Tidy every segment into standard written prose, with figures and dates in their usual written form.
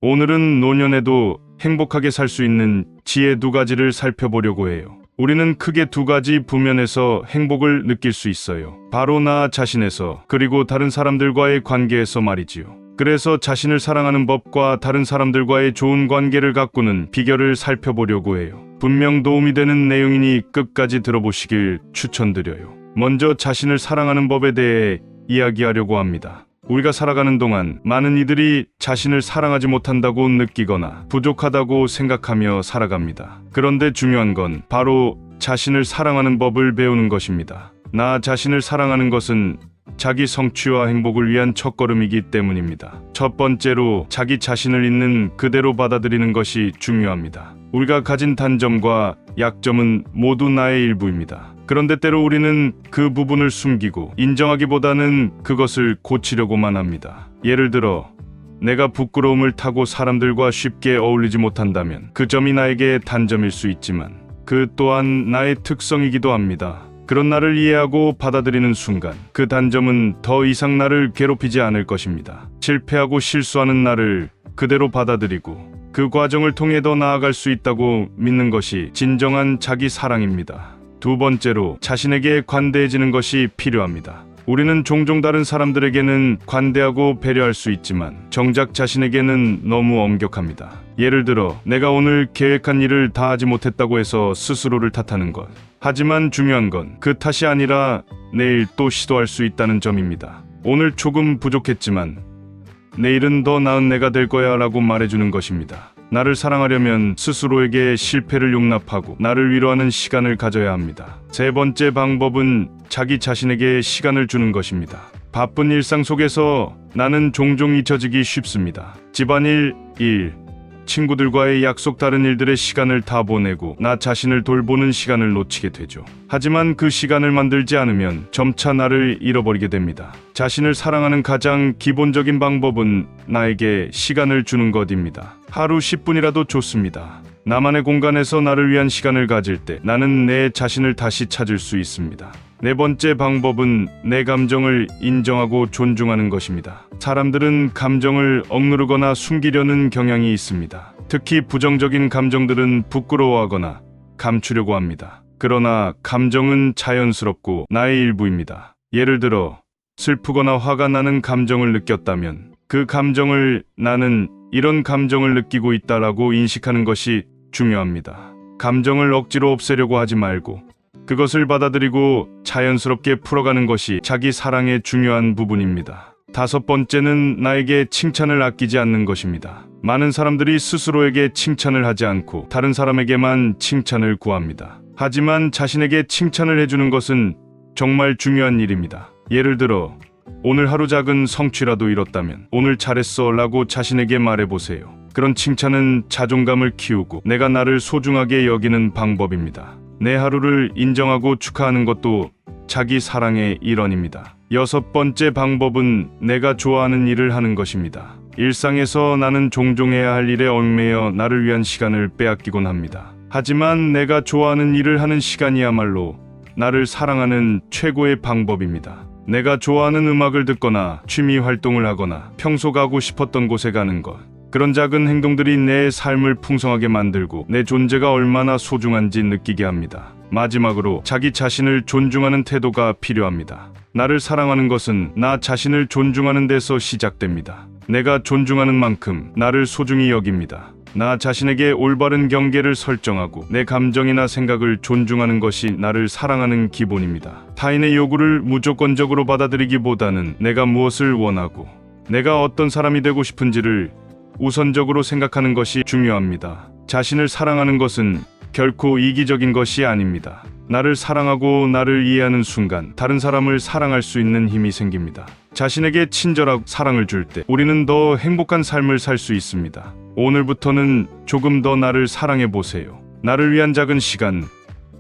오늘은 노년에도 행복하게 살 수 있는 지혜 2가지를 살펴보려고 해요. 우리는 크게 2가지 부면에서 행복을 느낄 수 있어요. 바로 나 자신에서, 그리고 다른 사람들과의 관계에서 말이지요. 그래서 자신을 사랑하는 법과 다른 사람들과의 좋은 관계를 가꾸는 비결을 살펴보려고 해요. 분명 도움이 되는 내용이니 끝까지 들어보시길 추천드려요. 먼저 자신을 사랑하는 법에 대해 이야기하려고 합니다. 우리가 살아가는 동안 많은 이들이 자신을 사랑하지 못한다고 느끼거나 부족하다고 생각하며 살아갑니다. 그런데 중요한 건 바로 자신을 사랑하는 법을 배우는 것입니다. 나 자신을 사랑하는 것은 자기 성취와 행복을 위한 첫걸음이기 때문입니다. 첫 번째로 자기 자신을 있는 그대로 받아들이는 것이 중요합니다. 우리가 가진 단점과 약점은 모두 나의 일부입니다. 그런데 때로 우리는 그 부분을 숨기고 인정하기보다는 그것을 고치려고만 합니다. 예를 들어 내가 부끄러움을 타고 사람들과 쉽게 어울리지 못한다면 그 점이 나에게 단점일 수 있지만 그 또한 나의 특성이기도 합니다. 그런 나를 이해하고 받아들이는 순간 그 단점은 더 이상 나를 괴롭히지 않을 것입니다. 실패하고 실수하는 나를 그대로 받아들이고 그 과정을 통해 더 나아갈 수 있다고 믿는 것이 진정한 자기 사랑입니다. 2번째로 자신에게 관대해지는 것이 필요합니다. 우리는 종종 다른 사람들에게는 관대하고 배려할 수 있지만 정작 자신에게는 너무 엄격합니다. 예를 들어 내가 오늘 계획한 일을 다 하지 못했다고 해서 스스로를 탓하는 것. 하지만 중요한 건 그 탓이 아니라 내일 또 시도할 수 있다는 점입니다. 오늘 조금 부족했지만 내일은 더 나은 내가 될 거야 라고 말해주는 것입니다. 나를 사랑하려면 스스로에게 실패를 용납하고 나를 위로하는 시간을 가져야 합니다. 3번째 방법은 자기 자신에게 시간을 주는 것입니다. 바쁜 일상 속에서 나는 종종 잊혀지기 쉽습니다. 집안일, 일, 친구들과의 약속, 다른 일들의 시간을 다 보내고 나 자신을 돌보는 시간을 놓치게 되죠. 하지만 그 시간을 만들지 않으면 점차 나를 잃어버리게 됩니다. 자신을 사랑하는 가장 기본적인 방법은 나에게 시간을 주는 것입니다. 하루 10분이라도 좋습니다. 나만의 공간에서 나를 위한 시간을 가질 때 나는 내 자신을 다시 찾을 수 있습니다. 4번째 방법은 내 감정을 인정하고 존중하는 것입니다. 사람들은 감정을 억누르거나 숨기려는 경향이 있습니다. 특히 부정적인 감정들은 부끄러워하거나 감추려고 합니다. 그러나 감정은 자연스럽고 나의 일부입니다. 예를 들어 슬프거나 화가 나는 감정을 느꼈다면 그 감정을 나는 이런 감정을 느끼고 있다라고 인식하는 것이 중요합니다. 감정을 억지로 없애려고 하지 말고 그것을 받아들이고 자연스럽게 풀어가는 것이 자기 사랑의 중요한 부분입니다. 5번째는 나에게 칭찬을 아끼지 않는 것입니다. 많은 사람들이 스스로에게 칭찬을 하지 않고 다른 사람에게만 칭찬을 구합니다. 하지만 자신에게 칭찬을 해주는 것은 정말 중요한 일입니다. 예를 들어 오늘 하루 작은 성취라도 이뤘다면 오늘 잘했어 라고 자신에게 말해보세요. 그런 칭찬은 자존감을 키우고 내가 나를 소중하게 여기는 방법입니다. 내 하루를 인정하고 축하하는 것도 자기 사랑의 일원입니다. 6번째 방법은 내가 좋아하는 일을 하는 것입니다. 일상에서 나는 종종 해야 할 일에 얽매여 나를 위한 시간을 빼앗기곤 합니다. 하지만 내가 좋아하는 일을 하는 시간이야말로 나를 사랑하는 최고의 방법입니다. 내가 좋아하는 음악을 듣거나 취미 활동을 하거나 평소 가고 싶었던 곳에 가는 것. 그런 작은 행동들이 내 삶을 풍성하게 만들고 내 존재가 얼마나 소중한지 느끼게 합니다. 마지막으로 자기 자신을 존중하는 태도가 필요합니다. 나를 사랑하는 것은 나 자신을 존중하는 데서 시작됩니다. 내가 존중하는 만큼 나를 소중히 여깁니다. 나 자신에게 올바른 경계를 설정하고 내 감정이나 생각을 존중하는 것이 나를 사랑하는 기본입니다. 타인의 요구를 무조건적으로 받아들이기보다는 내가 무엇을 원하고 내가 어떤 사람이 되고 싶은지를 우선적으로 생각하는 것이 중요합니다. 자신을 사랑하는 것은 결코 이기적인 것이 아닙니다. 나를 사랑하고 나를 이해하는 순간 다른 사람을 사랑할 수 있는 힘이 생깁니다. 자신에게 친절하고 사랑을 줄 때 우리는 더 행복한 삶을 살 수 있습니다. 오늘부터는 조금 더 나를 사랑해 보세요. 나를 위한 작은 시간,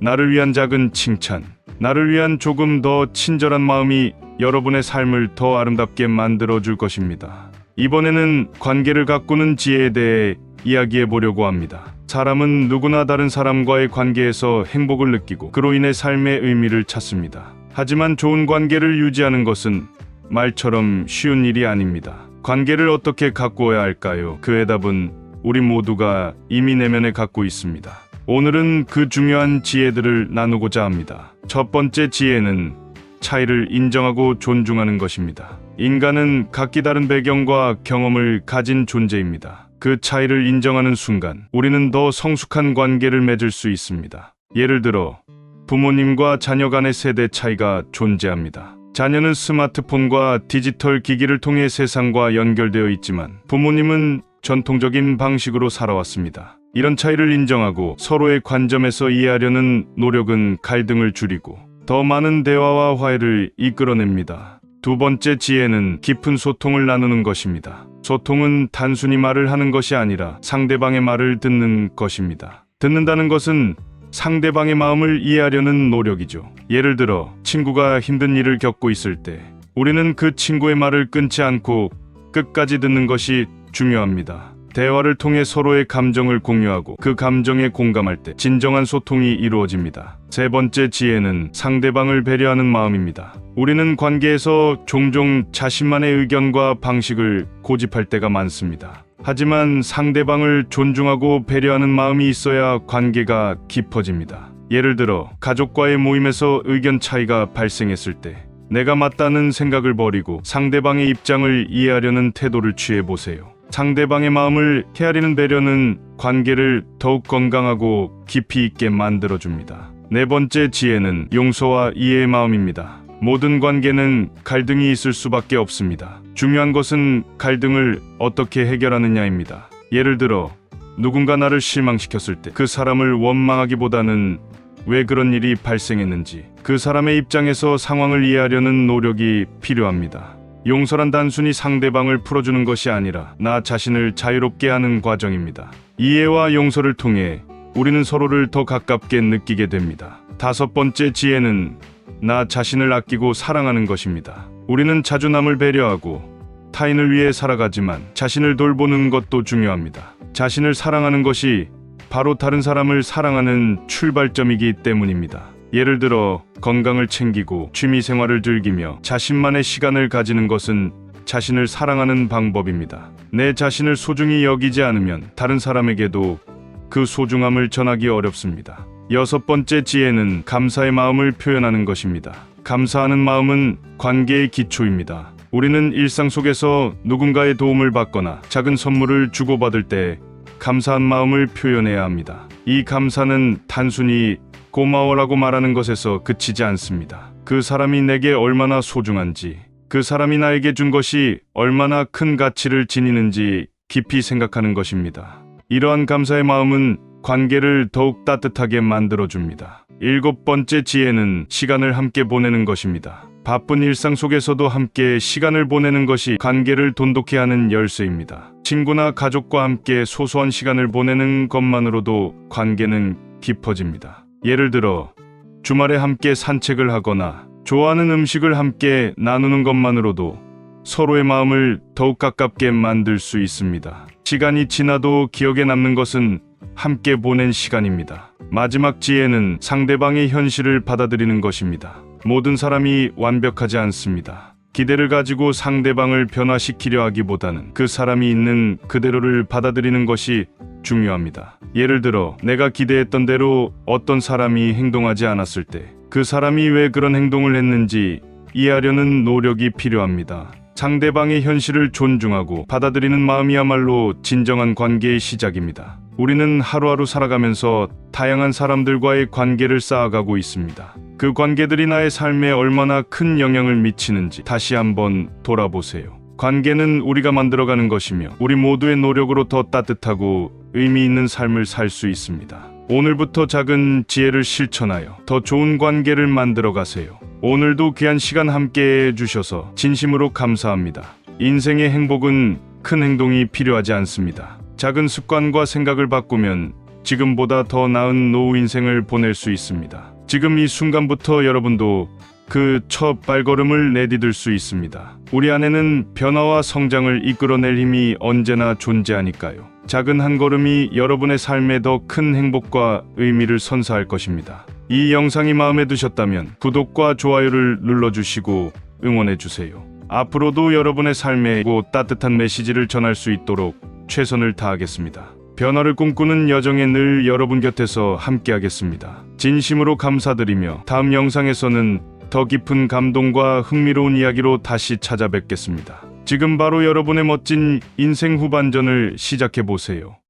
나를 위한 작은 칭찬, 나를 위한 조금 더 친절한 마음이 여러분의 삶을 더 아름답게 만들어 줄 것입니다. 이번에는 관계를 가꾸는 지혜에 대해 이야기해 보려고 합니다. 사람은 누구나 다른 사람과의 관계에서 행복을 느끼고 그로 인해 삶의 의미를 찾습니다. 하지만 좋은 관계를 유지하는 것은 말처럼 쉬운 일이 아닙니다. 관계를 어떻게 가꾸어야 할까요? 그 해답은 우리 모두가 이미 내면에 갖고 있습니다. 오늘은 그 중요한 지혜들을 나누고자 합니다. 첫 번째 지혜는 차이를 인정하고 존중하는 것입니다. 인간은 각기 다른 배경과 경험을 가진 존재입니다. 그 차이를 인정하는 순간 우리는 더 성숙한 관계를 맺을 수 있습니다. 예를 들어 부모님과 자녀 간의 세대 차이가 존재합니다. 자녀는 스마트폰과 디지털 기기를 통해 세상과 연결되어 있지만 부모님은 전통적인 방식으로 살아왔습니다. 이런 차이를 인정하고 서로의 관점에서 이해하려는 노력은 갈등을 줄이고 더 많은 대화와 화해를 이끌어냅니다. 두 번째 지혜는 깊은 소통을 나누는 것입니다. 소통은 단순히 말을 하는 것이 아니라 상대방의 말을 듣는 것입니다. 듣는다는 것은 상대방의 마음을 이해하려는 노력이죠. 예를 들어 친구가 힘든 일을 겪고 있을 때 우리는 그 친구의 말을 끊지 않고 끝까지 듣는 것이 중요합니다. 대화를 통해 서로의 감정을 공유하고 그 감정에 공감할 때 진정한 소통이 이루어집니다. 세 번째 지혜는 상대방을 배려하는 마음입니다. 우리는 관계에서 종종 자신만의 의견과 방식을 고집할 때가 많습니다. 하지만 상대방을 존중하고 배려하는 마음이 있어야 관계가 깊어집니다. 예를 들어 가족과의 모임에서 의견 차이가 발생했을 때 내가 맞다는 생각을 버리고 상대방의 입장을 이해하려는 태도를 취해보세요. 상대방의 마음을 헤아리는 배려는 관계를 더욱 건강하고 깊이 있게 만들어줍니다. 네 번째 지혜는 용서와 이해의 마음입니다. 모든 관계는 갈등이 있을 수밖에 없습니다. 중요한 것은 갈등을 어떻게 해결하느냐입니다. 예를 들어 누군가 나를 실망시켰을 때 그 사람을 원망하기보다는 왜 그런 일이 발생했는지 그 사람의 입장에서 상황을 이해하려는 노력이 필요합니다. 용서란 단순히 상대방을 풀어주는 것이 아니라 나 자신을 자유롭게 하는 과정입니다. 이해와 용서를 통해 우리는 서로를 더 가깝게 느끼게 됩니다. 다섯 번째 지혜는 나 자신을 아끼고 사랑하는 것입니다. 우리는 자주 남을 배려하고 타인을 위해 살아가지만 자신을 돌보는 것도 중요합니다. 자신을 사랑하는 것이 바로 다른 사람을 사랑하는 출발점이기 때문입니다. 예를 들어 건강을 챙기고 취미 생활을 즐기며 자신만의 시간을 가지는 것은 자신을 사랑하는 방법입니다. 내 자신을 소중히 여기지 않으면 다른 사람에게도 그 소중함을 전하기 어렵습니다. 여섯 번째 지혜는 감사의 마음을 표현하는 것입니다. 감사하는 마음은 관계의 기초입니다. 우리는 일상 속에서 누군가의 도움을 받거나 작은 선물을 주고받을 때 감사한 마음을 표현해야 합니다. 이 감사는 단순히 고마워라고 말하는 것에서 그치지 않습니다. 그 사람이 내게 얼마나 소중한지, 그 사람이 나에게 준 것이 얼마나 큰 가치를 지니는지 깊이 생각하는 것입니다. 이러한 감사의 마음은 관계를 더욱 따뜻하게 만들어줍니다. 일곱 번째 지혜는 시간을 함께 보내는 것입니다. 바쁜 일상 속에서도 함께 시간을 보내는 것이 관계를 돈독히 하는 열쇠입니다. 친구나 가족과 함께 소소한 시간을 보내는 것만으로도 관계는 깊어집니다. 예를 들어 주말에 함께 산책을 하거나 좋아하는 음식을 함께 나누는 것만으로도 서로의 마음을 더욱 가깝게 만들 수 있습니다. 시간이 지나도 기억에 남는 것은 함께 보낸 시간입니다. 마지막 지혜는 상대방의 현실을 받아들이는 것입니다. 모든 사람이 완벽하지 않습니다. 기대를 가지고 상대방을 변화시키려 하기보다는 그 사람이 있는 그대로를 받아들이는 것이 중요합니다. 예를 들어 내가 기대했던 대로 어떤 사람이 행동하지 않았을 때 그 사람이 왜 그런 행동을 했는지 이해하려는 노력이 필요합니다. 상대방의 현실을 존중하고 받아들이는 마음이야말로 진정한 관계의 시작입니다. 우리는 하루하루 살아가면서 다양한 사람들과의 관계를 쌓아가고 있습니다. 그 관계들이 나의 삶에 얼마나 큰 영향을 미치는지 다시 한번 돌아보세요. 관계는 우리가 만들어가는 것이며 우리 모두의 노력으로 더 따뜻하고 의미 있는 삶을 살 수 있습니다. 오늘부터 작은 지혜를 실천하여 더 좋은 관계를 만들어 가세요. 오늘도 귀한 시간 함께 해주셔서 진심으로 감사합니다. 인생의 행복은 큰 행동이 필요하지 않습니다. 작은 습관과 생각을 바꾸면 지금보다 더 나은 노후 인생을 보낼 수 있습니다. 지금 이 순간부터 여러분도 그 첫 발걸음을 내디딜 수 있습니다. 우리 안에는 변화와 성장을 이끌어낼 힘이 언제나 존재하니까요. 작은 한 걸음이 여러분의 삶에 더 큰 행복과 의미를 선사할 것입니다. 이 영상이 마음에 드셨다면 구독과 좋아요를 눌러주시고 응원해주세요. 앞으로도 여러분의 삶에 따뜻한 메시지를 전할 수 있도록 최선을 다하겠습니다. 변화를 꿈꾸는 여정에 늘 여러분 곁에서 함께하겠습니다. 진심으로 감사드리며 다음 영상에서는 더 깊은 감동과 흥미로운 이야기로 다시 찾아뵙겠습니다. 지금 바로 여러분의 멋진 인생 후반전을 시작해 보세요.